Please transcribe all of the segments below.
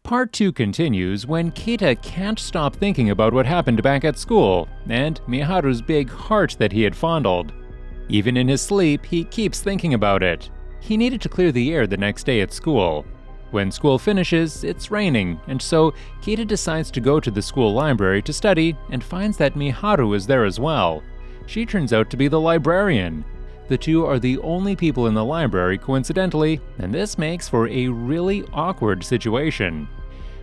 Part 2 continues when Keita can't stop thinking about what happened back at school and Miharu's big heart that he had fondled. Even in his sleep, he keeps thinking about it. He needed to clear the air the next day at school. When school finishes, it's raining, and so Keita decides to go to the school library to study and finds that Miharu is there as well. She turns out to be the librarian. The two are the only people in the library, coincidentally, and this makes for a really awkward situation.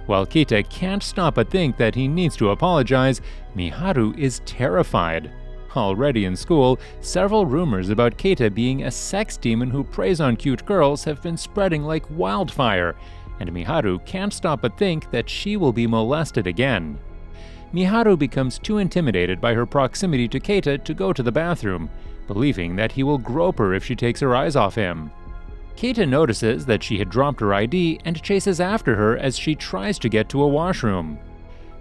While Keita can't stop but think that he needs to apologize, Miharu is terrified. Already in school, several rumors about Keita being a sex demon who preys on cute girls have been spreading like wildfire, and Miharu can't stop but think that she will be molested again. Miharu becomes too intimidated by her proximity to Keita to go to the bathroom, believing that he will grope her if she takes her eyes off him. Keita notices that she had dropped her ID and chases after her as she tries to get to a washroom.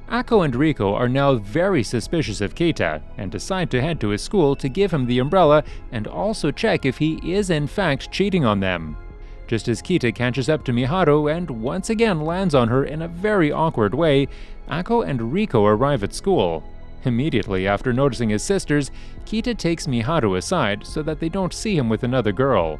Ako and Riko are now very suspicious of Keita and decide to head to his school to give him the umbrella and also check if he is in fact cheating on them. Just as Keita catches up to Miharu and once again lands on her in a very awkward way, Ako and Riko arrive at school. Immediately after noticing his sisters, Keita takes Miharu aside so that they don't see him with another girl.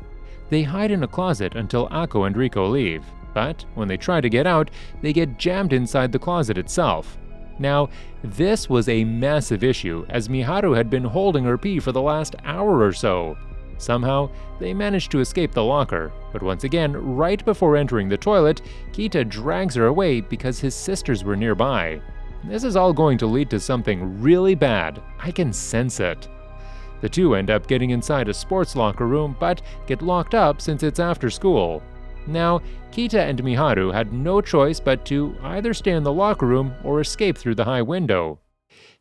They hide in a closet until Ako and Riko leave, but when they try to get out, they get jammed inside the closet itself. Now, this was a massive issue as Miharu had been holding her pee for the last hour or so. Somehow, they managed to escape the locker, but once again, right before entering the toilet, Keita drags her away because his sisters were nearby. This is all going to lead to something really bad. I can sense it. The two end up getting inside a sports locker room, but get locked up since it's after school. Now, Keita and Miharu had no choice but to either stay in the locker room or escape through the high window.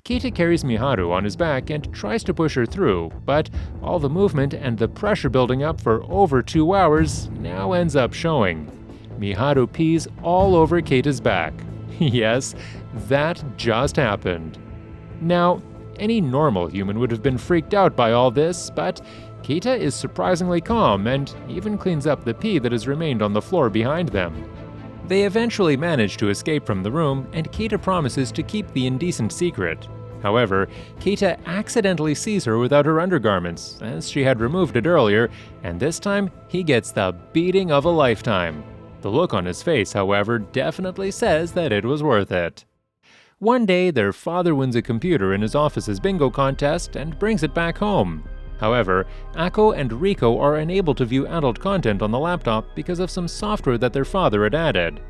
Keita carries Miharu on his back and tries to push her through, but all the movement and the pressure building up for over 2 hours now ends up showing. Miharu pees all over Keita's back. Yes, that just happened. Now, any normal human would have been freaked out by all this, but Keita is surprisingly calm and even cleans up the pee that has remained on the floor behind them. They eventually manage to escape from the room, and Keita promises to keep the indecent secret. However, Keita accidentally sees her without her undergarments, as she had removed it earlier, and this time he gets the beating of a lifetime. The look on his face, however, definitely says that it was worth it. One day, their father wins a computer in his office's bingo contest and brings it back home. However, Ako and Riko are unable to view adult content on the laptop because of some software that their father had added.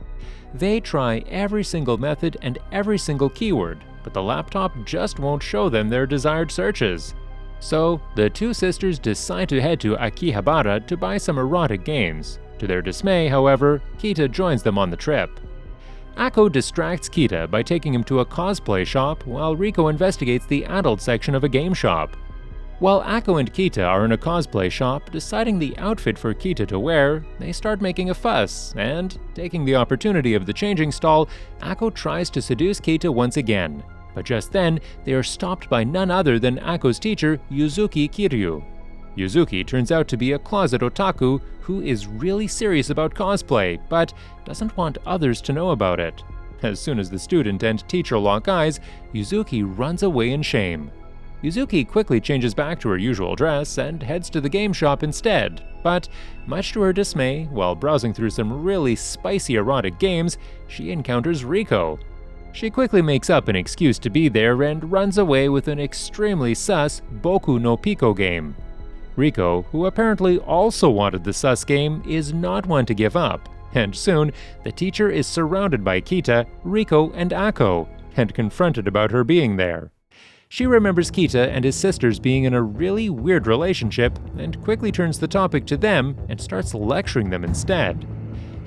They try every single method and every single keyword, but the laptop just won't show them their desired searches. So, the two sisters decide to head to Akihabara to buy some erotic games. To their dismay, however, Keita joins them on the trip. Ako distracts Keita by taking him to a cosplay shop while Riko investigates the adult section of a game shop. While Ako and Keita are in a cosplay shop deciding the outfit for Keita to wear, they start making a fuss, and, taking the opportunity of the changing stall, Ako tries to seduce Keita once again. But just then, they are stopped by none other than Ako's teacher, Yuzuki Kiryu. Yuzuki turns out to be a closet otaku who is really serious about cosplay, but doesn't want others to know about it. As soon as the student and teacher lock eyes, Yuzuki runs away in shame. Yuzuki quickly changes back to her usual dress and heads to the game shop instead, but much to her dismay, while browsing through some really spicy erotic games, she encounters Riko. She quickly makes up an excuse to be there and runs away with an extremely sus Boku no Pico game. Riko, who apparently also wanted the sus game, is not one to give up, and soon the teacher is surrounded by Keita, Riko, and Ako, and confronted about her being there. She remembers Keita and his sisters being in a really weird relationship and quickly turns the topic to them and starts lecturing them instead.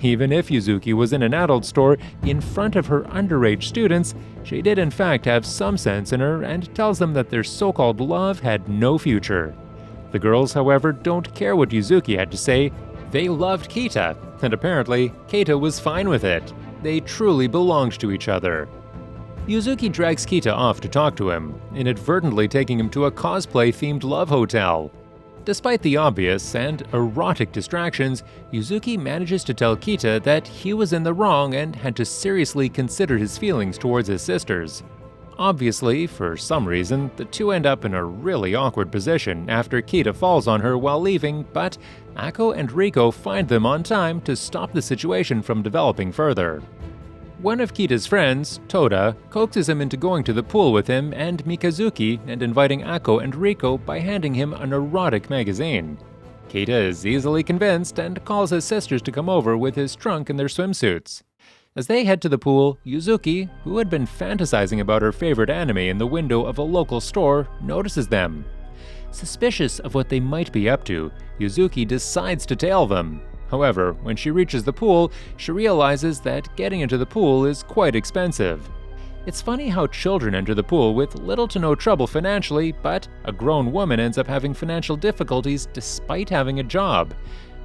Even if Yuzuki was in an adult store in front of her underage students, she did in fact have some sense in her and tells them that their so-called love had no future. The girls, however, don't care what Yuzuki had to say. They loved Keita, and apparently Keita was fine with it. They truly belonged to each other. Yuzuki drags Keita off to talk to him, inadvertently taking him to a cosplay-themed love hotel. Despite the obvious and erotic distractions, Yuzuki manages to tell Kita that he was in the wrong and had to seriously consider his feelings towards his sisters. Obviously, for some reason, the two end up in a really awkward position after Kita falls on her while leaving, but Ako and Riko find them on time to stop the situation from developing further. One of Kita's friends, Toda, coaxes him into going to the pool with him and Mikazuki and inviting Ako and Riko by handing him an erotic magazine. Kita is easily convinced and calls his sisters to come over with his trunk and their swimsuits. As they head to the pool, Yuzuki, who had been fantasizing about her favorite anime in the window of a local store, notices them. Suspicious of what they might be up to, Yuzuki decides to tail them. However, when she reaches the pool, she realizes that getting into the pool is quite expensive. It's funny how children enter the pool with little to no trouble financially, but a grown woman ends up having financial difficulties despite having a job.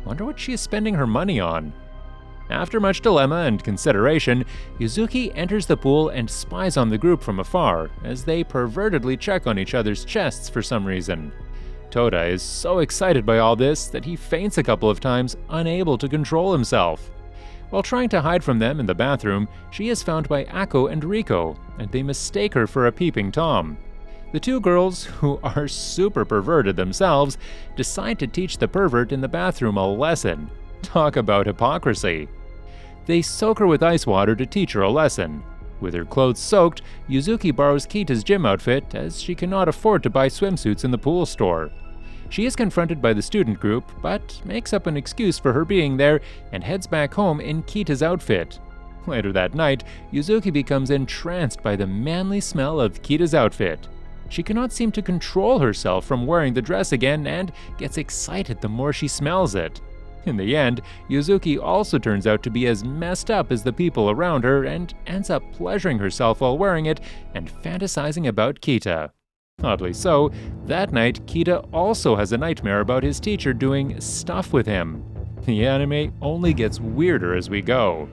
Wonder what she is spending her money on. After much dilemma and consideration, Yuzuki enters the pool and spies on the group from afar as they pervertedly check on each other's chests for some reason. Toda is so excited by all this that he faints a couple of times, unable to control himself. While trying to hide from them in the bathroom, she is found by Ako and Riko, and they mistake her for a peeping Tom. The two girls, who are super perverted themselves, decide to teach the pervert in the bathroom a lesson. Talk about hypocrisy. They soak her with ice water to teach her a lesson. With her clothes soaked, Yuzuki borrows Kita's gym outfit as she cannot afford to buy swimsuits in the pool store. She is confronted by the student group, but makes up an excuse for her being there and heads back home in Kita's outfit. Later that night, Yuzuki becomes entranced by the manly smell of Kita's outfit. She cannot seem to control herself from wearing the dress again and gets excited the more she smells it. In the end, Yuzuki also turns out to be as messed up as the people around her and ends up pleasuring herself while wearing it and fantasizing about Kita. Oddly so, that night Kita also has a nightmare about his teacher doing stuff with him. The anime only gets weirder as we go.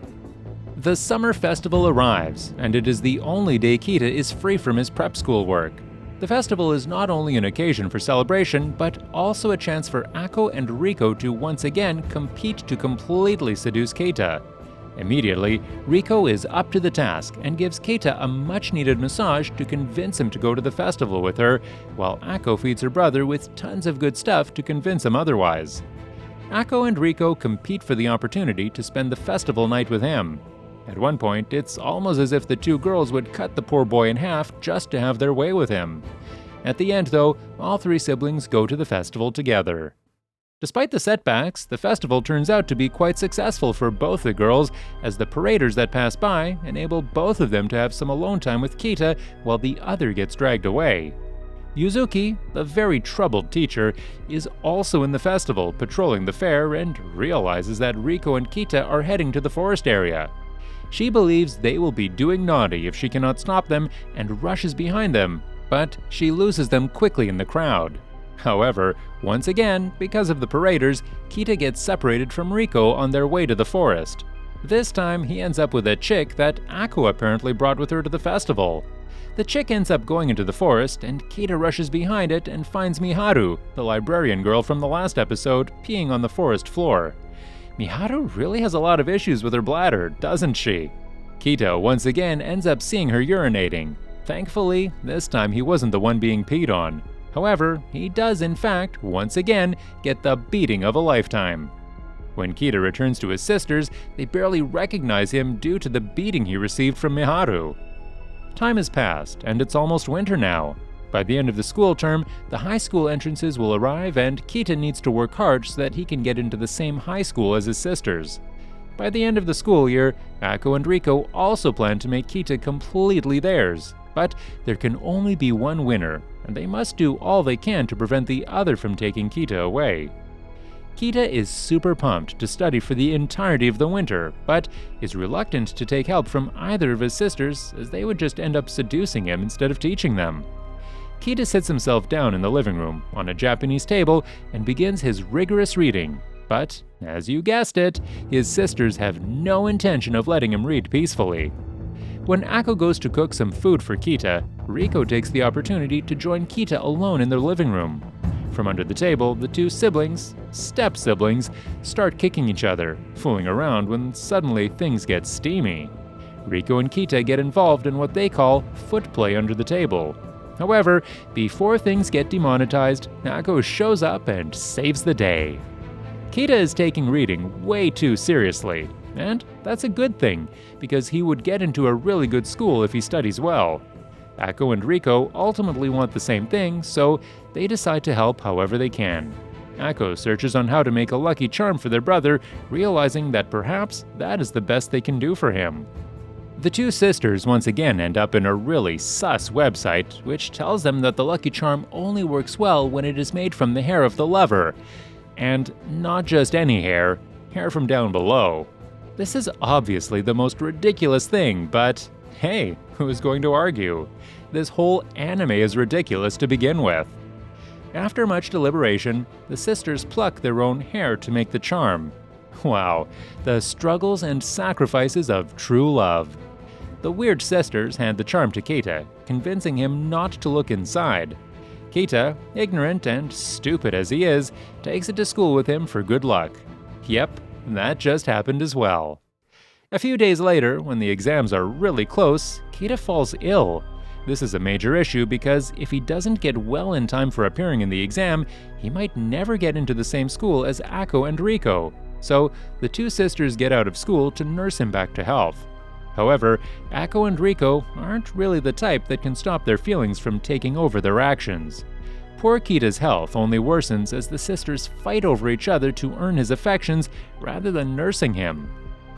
The summer festival arrives, and it is the only day Kita is free from his prep school work. The festival is not only an occasion for celebration, but also a chance for Ako and Riko to once again compete to completely seduce Keita. Immediately, Riko is up to the task and gives Keita a much-needed massage to convince him to go to the festival with her, while Ako feeds her brother with tons of good stuff to convince him otherwise. Ako and Riko compete for the opportunity to spend the festival night with him. At one point, it's almost as if the two girls would cut the poor boy in half just to have their way with him. At the end, though, all three siblings go to the festival together. Despite the setbacks, the festival turns out to be quite successful for both the girls, as the paraders that pass by enable both of them to have some alone time with Kita while the other gets dragged away. Yuzuki, the very troubled teacher, is also in the festival patrolling the fair and realizes that Riko and Kita are heading to the forest area. She believes they will be doing naughty if she cannot stop them and rushes behind them, but she loses them quickly in the crowd. However, once again, because of the paraders, Kita gets separated from Riko on their way to the forest. This time, he ends up with a chick that Ako apparently brought with her to the festival. The chick ends up going into the forest, and Kita rushes behind it and finds Miharu, the librarian girl from the last episode, peeing on the forest floor. Miharu really has a lot of issues with her bladder, doesn't she? Kita once again ends up seeing her urinating. Thankfully, this time he wasn't the one being peed on. However, he does in fact, once again, get the beating of a lifetime. When Kita returns to his sisters, they barely recognize him due to the beating he received from Miharu. Time has passed, and it's almost winter now. By the end of the school term, the high school entrances will arrive and Kita needs to work hard so that he can get into the same high school as his sisters. By the end of the school year, Ako and Riko also plan to make Kita completely theirs, but there can only be one winner, and they must do all they can to prevent the other from taking Kita away. Kita is super pumped to study for the entirety of the winter, but is reluctant to take help from either of his sisters as they would just end up seducing him instead of teaching them. Kita sits himself down in the living room on a Japanese table and begins his rigorous reading, but, as you guessed it, his sisters have no intention of letting him read peacefully. When Ako goes to cook some food for Kita, Riko takes the opportunity to join Kita alone in their living room. From under the table, the two siblings, step-siblings, start kicking each other, fooling around when suddenly things get steamy. Riko and Kita get involved in what they call foot play under the table. However, before things get demonetized, Ako shows up and saves the day. Kita is taking reading way too seriously, and that's a good thing, because he would get into a really good school if he studies well. Ako and Riko ultimately want the same thing, so they decide to help however they can. Ako searches on how to make a lucky charm for their brother, realizing that perhaps that is the best they can do for him. The two sisters once again end up in a really sus website, which tells them that the lucky charm only works well when it is made from the hair of the lover. And not just any hair, hair from down below. This is obviously the most ridiculous thing, but hey, who's going to argue? This whole anime is ridiculous to begin with. After much deliberation, the sisters pluck their own hair to make the charm. Wow, the struggles and sacrifices of true love. The weird sisters hand the charm to Keita, convincing him not to look inside. Keita, ignorant and stupid as he is, takes it to school with him for good luck. Yep, that just happened as well. A few days later, when the exams are really close, Keita falls ill. This is a major issue because if he doesn't get well in time for appearing in the exam, he might never get into the same school as Ako and Riko. So the two sisters get out of school to nurse him back to health. However, Ako and Riko aren't really the type that can stop their feelings from taking over their actions. Poor Kita's health only worsens as the sisters fight over each other to earn his affections rather than nursing him.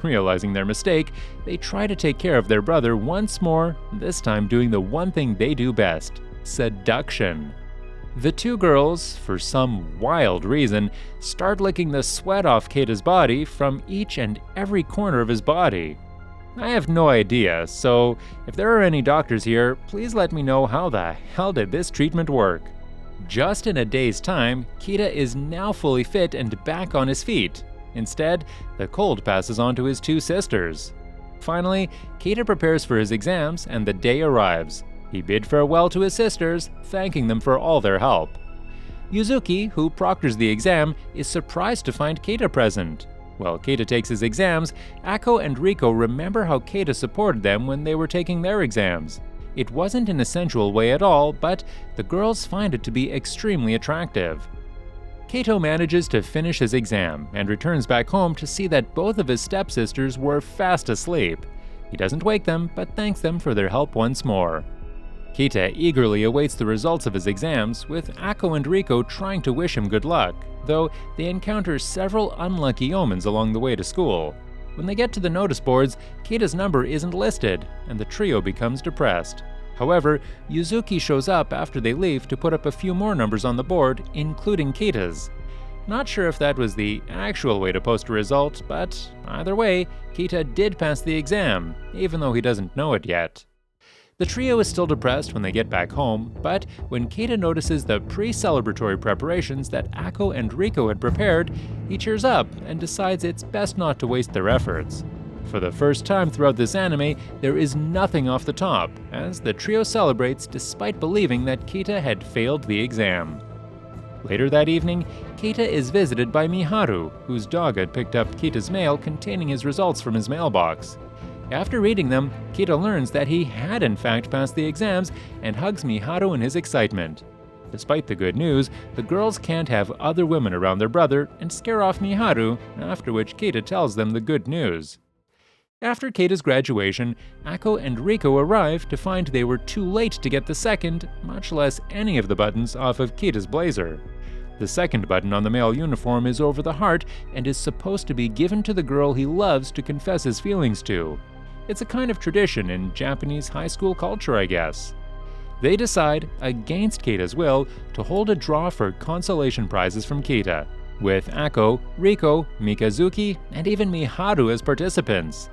Realizing their mistake, they try to take care of their brother once more, this time doing the one thing they do best: seduction. The two girls, for some wild reason, start licking the sweat off Keita's body from each and every corner of his body. I have no idea, so if there are any doctors here, please let me know how the hell did this treatment work. Just in a day's time, Kita is now fully fit and back on his feet. Instead, the cold passes on to his two sisters. Finally, Kita prepares for his exams and the day arrives. He bid farewell to his sisters, thanking them for all their help. Yuzuki, who proctors the exam, is surprised to find Keita present. While Keita takes his exams, Ako and Riko remember how Keita supported them when they were taking their exams. It wasn't in a sensual way at all, but the girls find it to be extremely attractive. Keito manages to finish his exam and returns back home to see that both of his stepsisters were fast asleep. He doesn't wake them, but thanks them for their help once more. Keita eagerly awaits the results of his exams, with Ako and Riko trying to wish him good luck, though they encounter several unlucky omens along the way to school. When they get to the notice boards, Keita's number isn't listed, and the trio becomes depressed. However, Yuzuki shows up after they leave to put up a few more numbers on the board, including Keita's. Not sure if that was the actual way to post a result, but either way, Keita did pass the exam, even though he doesn't know it yet. The trio is still depressed when they get back home, but when Keita notices the pre-celebratory preparations that Ako and Riko had prepared, he cheers up and decides it's best not to waste their efforts. For the first time throughout this anime, there is nothing off the top, as the trio celebrates despite believing that Keita had failed the exam. Later that evening, Keita is visited by Miharu, whose dog had picked up Keita's mail containing his results from his mailbox. After reading them, Keita learns that he had in fact passed the exams and hugs Miharu in his excitement. Despite the good news, the girls can't have other women around their brother and scare off Miharu, after which Keita tells them the good news. After Keita's graduation, Ako and Riko arrive to find they were too late to get the second, much less any of the buttons off of Keita's blazer. The second button on the male uniform is over the heart and is supposed to be given to the girl he loves to confess his feelings to. It's a kind of tradition in Japanese high school culture, I guess. They decide, against Keita's will, to hold a draw for consolation prizes from Keita, with Ako, Riko, Mikazuki, and even Miharu as participants.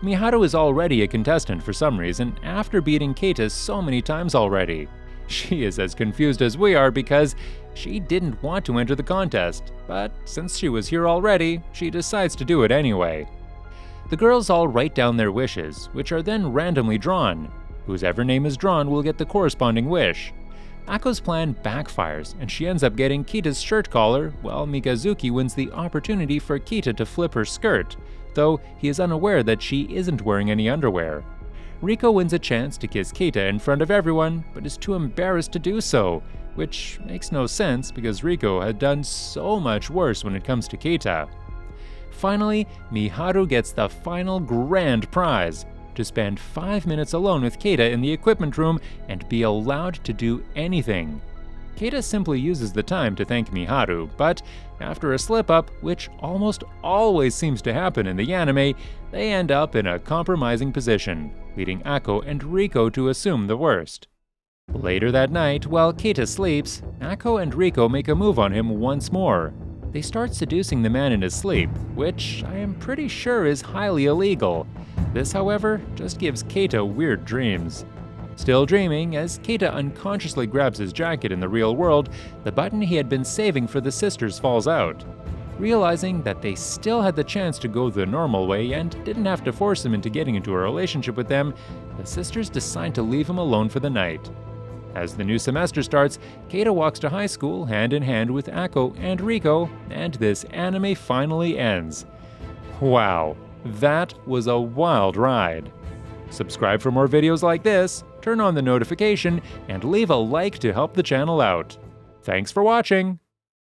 Miharu is already a contestant for some reason after beating Keita so many times already. She is as confused as we are because she didn't want to enter the contest, but since she was here already, she decides to do it anyway. The girls all write down their wishes, which are then randomly drawn. Whosever name is drawn will get the corresponding wish. Ako's plan backfires, and she ends up getting Kita's shirt collar, while Mikazuki wins the opportunity for Kita to flip her skirt, though he is unaware that she isn't wearing any underwear. Riko wins a chance to kiss Kita in front of everyone, but is too embarrassed to do so, which makes no sense because Riko had done so much worse when it comes to Kita. Finally, Miharu gets the final grand prize, to spend 5 minutes alone with Keita in the equipment room and be allowed to do anything. Keita simply uses the time to thank Miharu, but after a slip-up, which almost always seems to happen in the anime, they end up in a compromising position, leading Ako and Riko to assume the worst. Later that night, while Keita sleeps, Ako and Riko make a move on him once more. They start seducing the man in his sleep, which I am pretty sure is highly illegal. This, however, just gives Keita weird dreams. Still dreaming, as Keita unconsciously grabs his jacket in the real world, the button he had been saving for the sisters falls out. Realizing that they still had the chance to go the normal way and didn't have to force him into getting into a relationship with them, the sisters decide to leave him alone for the night. As the new semester starts, Keita walks to high school hand in hand with Ako and Riko, and this anime finally ends. Wow, that was a wild ride. Subscribe for more videos like this, turn on the notification, and leave a like to help the channel out. Thanks for watching!